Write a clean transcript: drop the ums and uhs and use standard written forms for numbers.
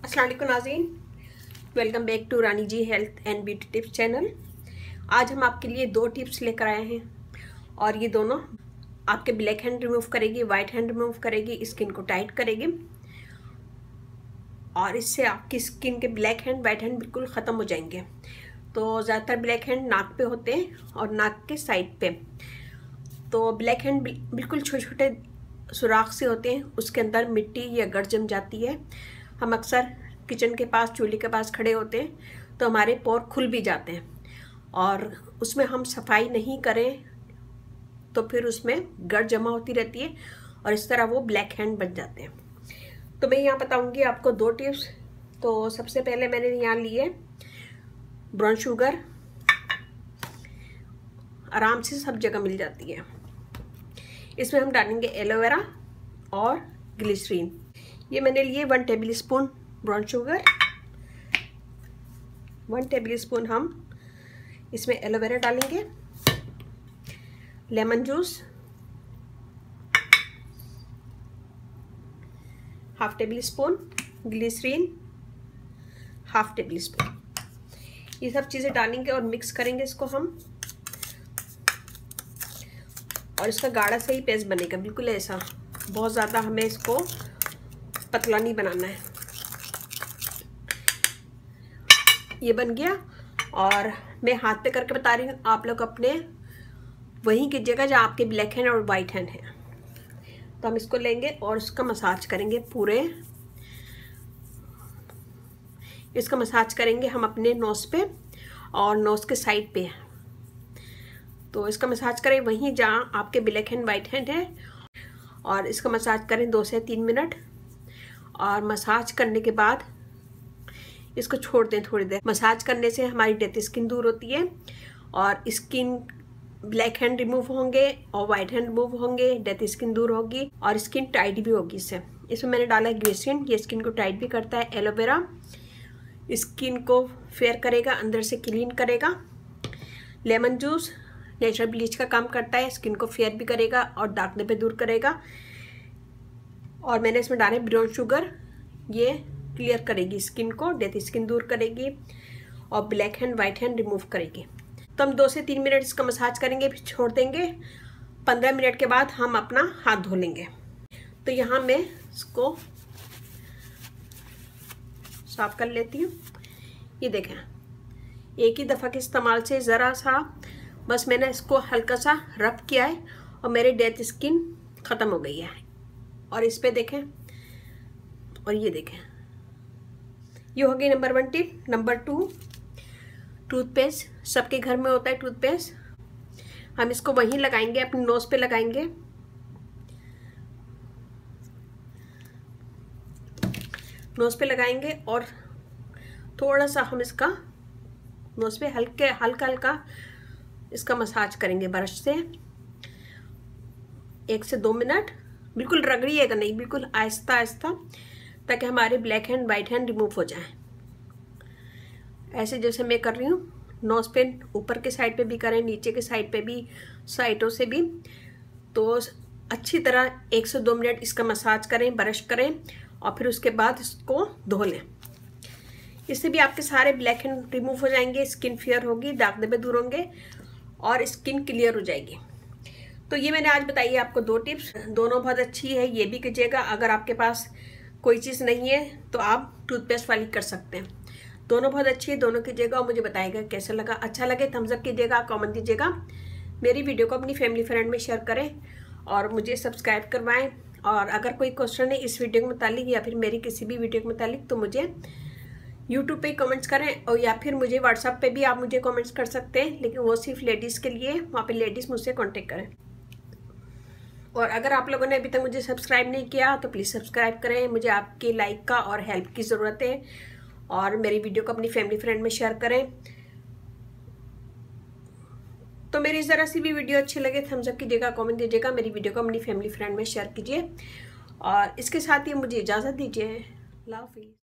अस्सलाम वालेकुम नाज़रीन, welcome back to Rani ji health and beauty tips channel. आज हम आपके लिए दो टिप्स लेकर आए हैं और ये दोनों आपके ब्लैक हैंड रिमूव करेगी, वाइट हैंड रिमूव करेगी, स्किन को टाइट करेगी और इससे आपकी स्किन के ब्लैक हैंड वाइट हैंड बिल्कुल ख़त्म हो जाएंगे। तो ज़्यादातर ब्लैक हैंड नाक पे होते हैं और नाक के साइड पे। तो ब्लैक हैंड बिल्कुल छोटे छोटे सुराख से होते हैं, उसके अंदर मिट्टी या गड़ जम जाती है। हम अक्सर किचन के पास, चूल्हे के पास खड़े होते हैं तो हमारे पोर खुल भी जाते हैं और उसमें हम सफाई नहीं करें तो फिर उसमें गड़ जमा होती रहती है और इस तरह वो ब्लैक हैंड बन जाते हैं। तो मैं यहाँ बताऊंगी आपको दो टिप्स। तो सबसे पहले मैंने यहाँ लिए ब्राउन शुगर, आराम से सब जगह मिल जाती है। इसमें हम डालेंगे एलोवेरा और ग्लिसरीन। ये मैंने लिए 1 tablespoon brown sugar, 1 tablespoon हम इसमें एलोवेरा डालेंगे, lemon juice half tablespoon, glycerine half tablespoon. ये सब चीज़ें डालेंगे और मिक्स करेंगे इसको हम, और इसका गाढ़ा सा ही पेस्ट बनेगा, बिल्कुल ऐसा। बहुत ज़्यादा हमें इसको पतला नहीं बनाना है। ये बन गया और मैं हाथ पे करके बता रही हूँ, आप लोग अपने वहीं कीजिएगा जहाँ आपके ब्लैक हैंड और वाइट हैंड है। तो हम इसको लेंगे और इसका मसाज करेंगे पूरे। इसका मसाज करेंगे हम अपने नोज पे और नोज के साइड पे। तो इसका मसाज करें वहीं जहाँ आपके ब्लैक हैंड वाइट हैंड है और इसका मसाज करें 2 से 3 मिनट। और मसाज करने के बाद इसको छोड़ दें थोड़ी देर। मसाज करने से हमारी डेड स्किन दूर होती है और स्किन ब्लैक हैंड रिमूव होंगे और वाइट हैंड रिमूव होंगे, डेड स्किन दूर होगी और स्किन टाइट भी होगी इससे। इसमें मैंने डाला है ग्लिसरीन, ये स्किन को टाइट भी करता है। एलोवेरा स्किन को फेयर करेगा, अंदर से क्लीन करेगा। लेमन जूस नेचुरल ब्लीच का काम करता है, स्किन को फेयर भी करेगा और दागने पे दूर करेगा। और मैंने इसमें डाले ब्राउन शुगर, ये क्लियर करेगी स्किन को, डेड स्किन दूर करेगी और black hand white hand remove करेगी। तो हम 2 से 3 मिनट इसका मसाज करेंगे, फिर छोड़ देंगे। 15 मिनट के बाद हम अपना हाथ धो लेंगे। तो यहाँ मैं इसको साफ कर लेती हूँ। ये देखें, एक ही दफ़ा के इस्तेमाल से ज़रा सा बस मैंने इसको हल्का सा रब किया है और मेरी डेड स्किन ख़त्म हो गई है। और इस पे देखें, और ये देखें, ये हो गई नंबर 1 टिप। नंबर 2, टूथपेस्ट सबके घर में होता है टूथपेस्ट। हम इसको वहीं लगाएंगे, अपने नोज पे लगाएंगे। नोज पे लगाएंगे और थोड़ा सा हम इसका नोज पे हल्का हल्का इसका मसाज करेंगे ब्रश से 1 से 2 मिनट। बिल्कुल रगड़िएगा नहीं, बिल्कुल आहिस्ता आहिस्ता, ताकि हमारे black hand white hand remove हो जाए। ऐसे जैसे मैं कर रही हूँ, नोज पे ऊपर के साइड पे भी करें, नीचे के साइड पे भी, साइडों से भी। तो अच्छी तरह 1 से 2 मिनट इसका मसाज करें, ब्रश करें और फिर उसके बाद इसको धो लें। इससे भी आपके सारे ब्लैक हैंड रिमूव हो जाएंगे, स्किन फेयर होगी, दाग धब्बे दूर होंगे और स्किन क्लियर हो जाएगी। तो ये मैंने आज बताई है आपको 2 टिप्स, दोनों बहुत अच्छी है। ये भी कीजिएगा। अगर आपके पास कोई चीज़ नहीं है तो आप टूथपेस्ट वाली कर सकते हैं। दोनों बहुत अच्छी है, दोनों कीजिएगा और मुझे बताइएगा कैसा लगा। अच्छा लगे थम्स अप कीजिएगा, कमेंट दीजिएगा। मेरी वीडियो को अपनी फैमिली फ्रेंड में शेयर करें और मुझे सब्सक्राइब करवाएं। और अगर कोई क्वेश्चन है इस वीडियो के मुतालिक या फिर मेरी किसी भी वीडियो के मुतालिक तो मुझे यूट्यूब पे कमेंट्स करें, और या फिर मुझे व्हाट्सएप पे भी आप मुझे कमेंट्स कर सकते हैं, लेकिन वो सिर्फ लेडीज़ के लिए। वहाँ पे लेडीज़ मुझसे कांटेक्ट करें। और अगर आप लोगों ने अभी तक मुझे सब्सक्राइब नहीं किया तो प्लीज़ सब्सक्राइब करें। मुझे आपकी लाइक का और हेल्प की ज़रूरत है। और मेरी वीडियो को अपनी फैमिली फ्रेंड में शेयर करें। तो मेरी ज़रा सी भी वीडियो अच्छी लगे थम्स अप कीजिएगा, कमेंट दीजिएगा, मेरी वीडियो को अपनी फैमिली फ्रेंड में शेयर कीजिए। और इसके साथ ही मुझे इजाज़त दीजिए। अल्लाह हाफ़िज़।